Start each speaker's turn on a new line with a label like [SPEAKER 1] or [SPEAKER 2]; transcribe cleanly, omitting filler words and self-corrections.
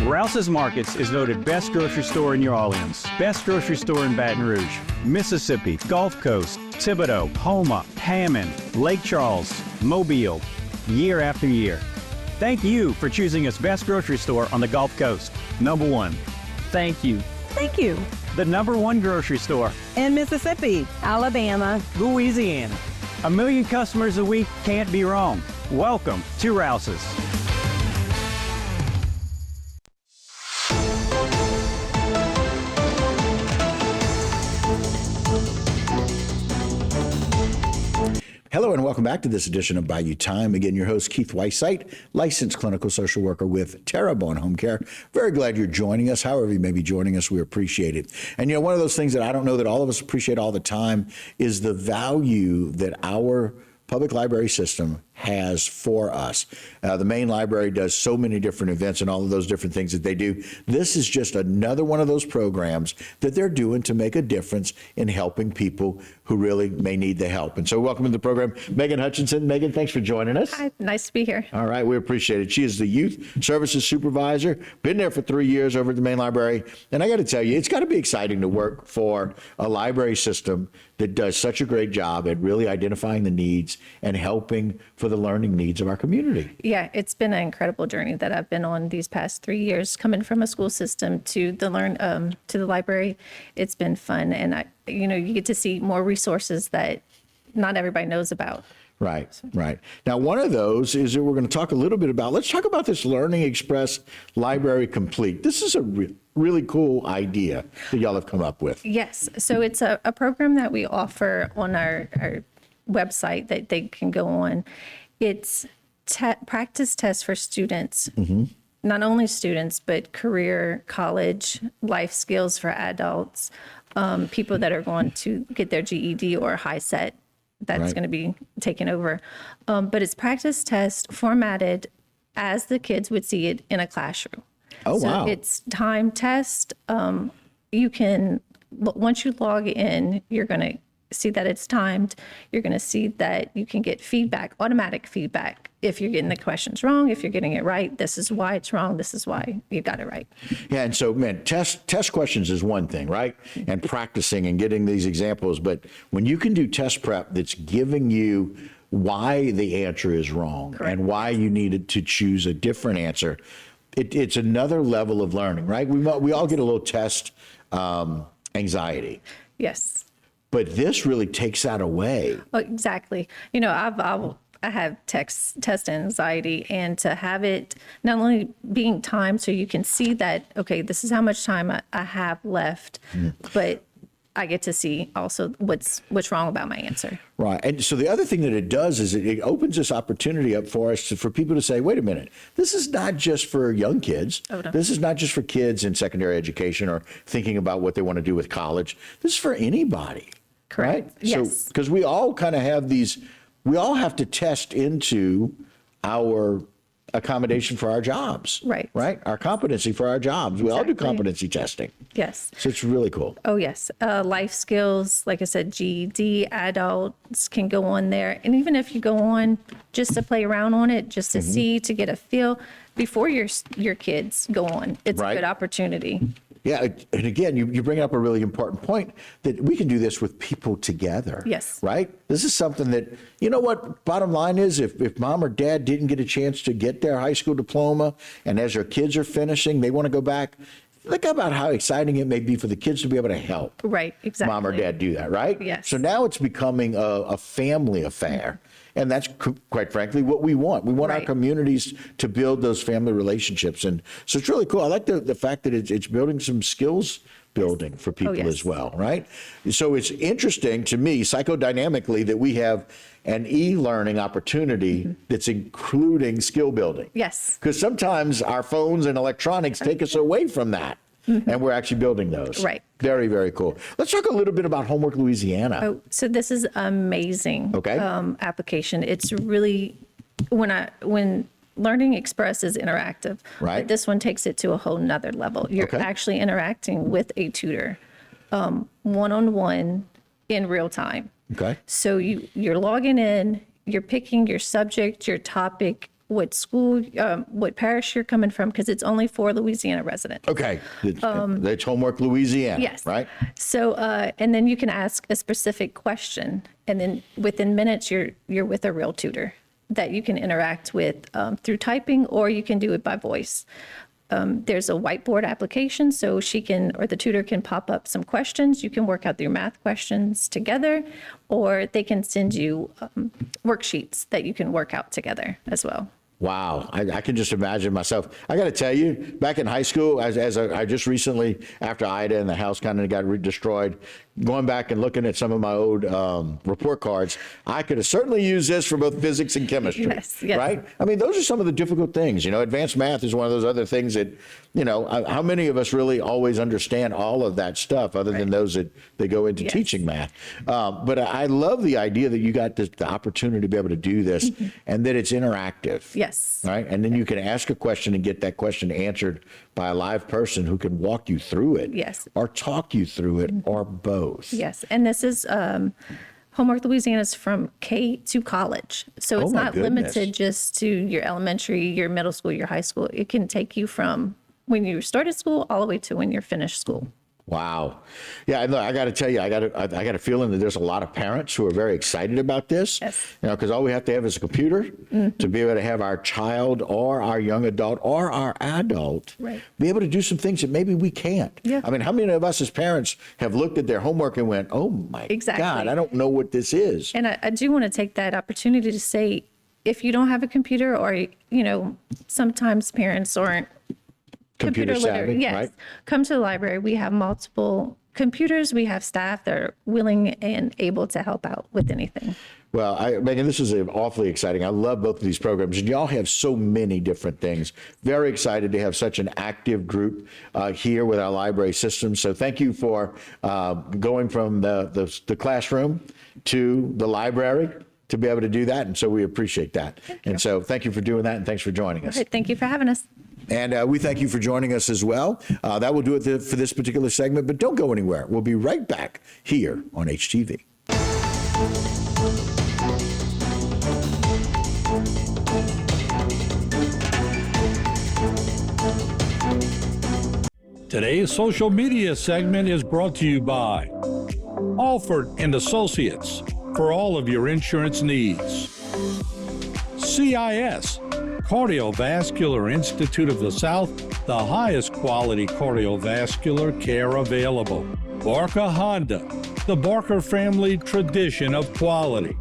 [SPEAKER 1] Rouse's Markets is voted best grocery store in New Orleans, best grocery store in Baton Rouge, Mississippi, Gulf Coast, Thibodeau, Houma, Hammond, Lake Charles, Mobile, year after year. Thank you for choosing us best grocery store on the Gulf Coast. Number one. Thank you.
[SPEAKER 2] Thank you.
[SPEAKER 1] The number one grocery store
[SPEAKER 2] In Mississippi, Alabama,
[SPEAKER 1] Louisiana. 1 million customers a week can't be wrong. Welcome to Rouse's.
[SPEAKER 3] Hello and welcome back to this edition of Bayou Time. Again, your host, Keith Weissite, licensed clinical social worker with Terrebonne Home Care. Very glad you're joining us. However you may be joining us, we appreciate it. And, you know, one of those things that I don't know that all of us appreciate all the time is the value that our public library system has for us. The main library does so many different events and all of those different things that they do. This is just another one of those programs that they're doing to make a difference in helping people who really may need the help. And so welcome to the program, Megan Hutchinson. Megan, thanks for joining us.
[SPEAKER 4] Hi, nice to be here.
[SPEAKER 3] All right, we appreciate it. She is the Youth Services Supervisor, been there for 3 years over at the main library. And I got to tell you, it's got to be exciting to work for a library system that does such a great job at really identifying the needs and helping for the learning needs of our community.
[SPEAKER 4] Yeah, it's been an incredible journey that I've been on these past 3 years, coming from a school system to the library. It's been fun, and you get to see more resources that not everybody knows about.
[SPEAKER 3] Right, right. Now, one of those is that we're going to talk a little bit about. Let's talk about this Learning Express Library Complete. This is a really cool idea that y'all have come up with.
[SPEAKER 4] Yes, so it's a program that we offer on our website that they can go on. It's practice tests for students, not only students, but career, college, life skills for adults, people that are going to get their GED or high set. That's going to be taken over. But it's practice test formatted as the kids would see it in a classroom.
[SPEAKER 3] Oh,
[SPEAKER 4] so
[SPEAKER 3] wow.
[SPEAKER 4] It's time test. You can, once you log in, you're going to see that it's timed. You're going to see that you can get feedback, automatic feedback. If you're getting the questions wrong, if you're getting it right, this is why it's wrong. This is why you got it right.
[SPEAKER 3] Yeah, and so, man, test questions is one thing, right? And practicing and getting these examples. But when you can do test prep that's giving you why the answer is wrong and why you needed to choose a different answer, it's another level of learning, right? We all get a little test anxiety.
[SPEAKER 4] Yes.
[SPEAKER 3] But this really takes that away.
[SPEAKER 4] Oh, exactly. I have test anxiety, and to have it not only being timed so you can see that, okay, this is how much time I have left, but I get to see also what's wrong about my answer.
[SPEAKER 3] Right. And so the other thing that it does is it opens this opportunity up for us for people to say, wait a minute, this is not just for young kids. Oh, no. This is not just for kids in secondary education or thinking about what they want to do with college. This is for anybody.
[SPEAKER 4] Correct.
[SPEAKER 3] Right?
[SPEAKER 4] Yes.
[SPEAKER 3] So, because we all kind of have we all have to test into our accommodation for our jobs.
[SPEAKER 4] Right.
[SPEAKER 3] Right. Our competency for our jobs. We all do competency testing.
[SPEAKER 4] Yes.
[SPEAKER 3] So it's really cool.
[SPEAKER 4] Oh, yes. Life skills, like I said, GED, adults can go on there. And even if you go on just to play around on it, just to see, to get a feel before your kids go on, it's a good opportunity.
[SPEAKER 3] Yeah, and again, you bring up a really important point that we can do this with people together.
[SPEAKER 4] Yes.
[SPEAKER 3] Right? This is something that, you know what, bottom line is, if mom or dad didn't get a chance to get their high school diploma, and as their kids are finishing, they want to go back, think about how exciting it may be for the kids to be able to help.
[SPEAKER 4] Right, exactly.
[SPEAKER 3] Mom or dad do that, right?
[SPEAKER 4] Yes.
[SPEAKER 3] So now it's becoming a family affair. And that's quite frankly what we want. We want our communities to build those family relationships. And so it's really cool. I like the fact that it's building some skills building for people as well, right? So it's interesting to me, psychodynamically, that we have an e-learning opportunity that's including skill building.
[SPEAKER 4] Yes.
[SPEAKER 3] Because sometimes our phones and electronics take us away from that. And we're actually building those.
[SPEAKER 4] Right.
[SPEAKER 3] Very, very cool. Let's talk a little bit about Homework Louisiana.
[SPEAKER 4] Oh, so this is amazing application. It's really, when Learning Express is interactive, but this one takes it to a whole nother level. You're actually interacting with a tutor one-on-one in real time.
[SPEAKER 3] Okay.
[SPEAKER 4] So you're logging in, you're picking your subject, your topic, what school, what parish you're coming from, because it's only for Louisiana residents.
[SPEAKER 3] Okay. It's Homework Louisiana,
[SPEAKER 4] Yes.
[SPEAKER 3] right?
[SPEAKER 4] So, and then you can ask a specific question, and then within minutes, you're with a real tutor that you can interact with through typing, or you can do it by voice. There's a whiteboard application, so she can, or the tutor can pop up some questions. You can work out your math questions together, or they can send you worksheets that you can work out together as well.
[SPEAKER 3] Wow, I can just imagine myself. I got to tell you, back in high school, as I just recently, after Ida and the house kind of got destroyed, going back and looking at some of my old report cards, I could have certainly used this for both physics and chemistry,
[SPEAKER 4] yes.
[SPEAKER 3] right? I mean, those are some of the difficult things. You know, advanced math is one of those other things that, you know, how many of us really always understand all of that stuff other than those that they go into teaching math? But I love the idea that you got the opportunity to be able to do this and that it's interactive.
[SPEAKER 4] Yes.
[SPEAKER 3] Right. And then you can ask a question and get that question answered by a live person who can walk you through it.
[SPEAKER 4] Yes.
[SPEAKER 3] Or talk you through it or both.
[SPEAKER 4] Yes. And this is Homework Louisiana is from K to college. So it's not limited just to your elementary, your middle school, your high school. It can take you from when you started school all the way to when you're finished school.
[SPEAKER 3] Wow. Yeah, look, I got to tell you, I got a feeling that there's a lot of parents who are very excited about this.
[SPEAKER 4] Yes.
[SPEAKER 3] You know, because all we have to have is a computer to be able to have our child or our young adult or our adult be able to do some things that maybe we can't.
[SPEAKER 4] Yeah.
[SPEAKER 3] I mean, how many of us as parents have looked at their homework and went, oh my God, I don't know what this is.
[SPEAKER 4] And I do want to take that opportunity to say, if you don't have a computer, or, you know, sometimes parents aren't computer
[SPEAKER 3] savvy,
[SPEAKER 4] literate. Yes.
[SPEAKER 3] right?
[SPEAKER 4] Come to the library. We have multiple computers. We have staff that are willing and able to help out with anything.
[SPEAKER 3] Well, Megan, this is awfully exciting. I love both of these programs, and y'all have so many different things. Very excited to have such an active group here with our library system. So thank you for going from the classroom to the library to be able to do that. And so we appreciate that. And so thank you for doing that, and thanks for joining us.
[SPEAKER 4] All right, thank you for having us.
[SPEAKER 3] And we thank you for joining us as well. That will do it for this particular segment, but don't go anywhere. We'll be right back here on HTV.
[SPEAKER 5] Today's social media segment is brought to you by Alford and Associates for all of your insurance needs. CIS, Cardiovascular Institute of the South, the highest quality cardiovascular care available. Barker Honda, the Barker family tradition of quality.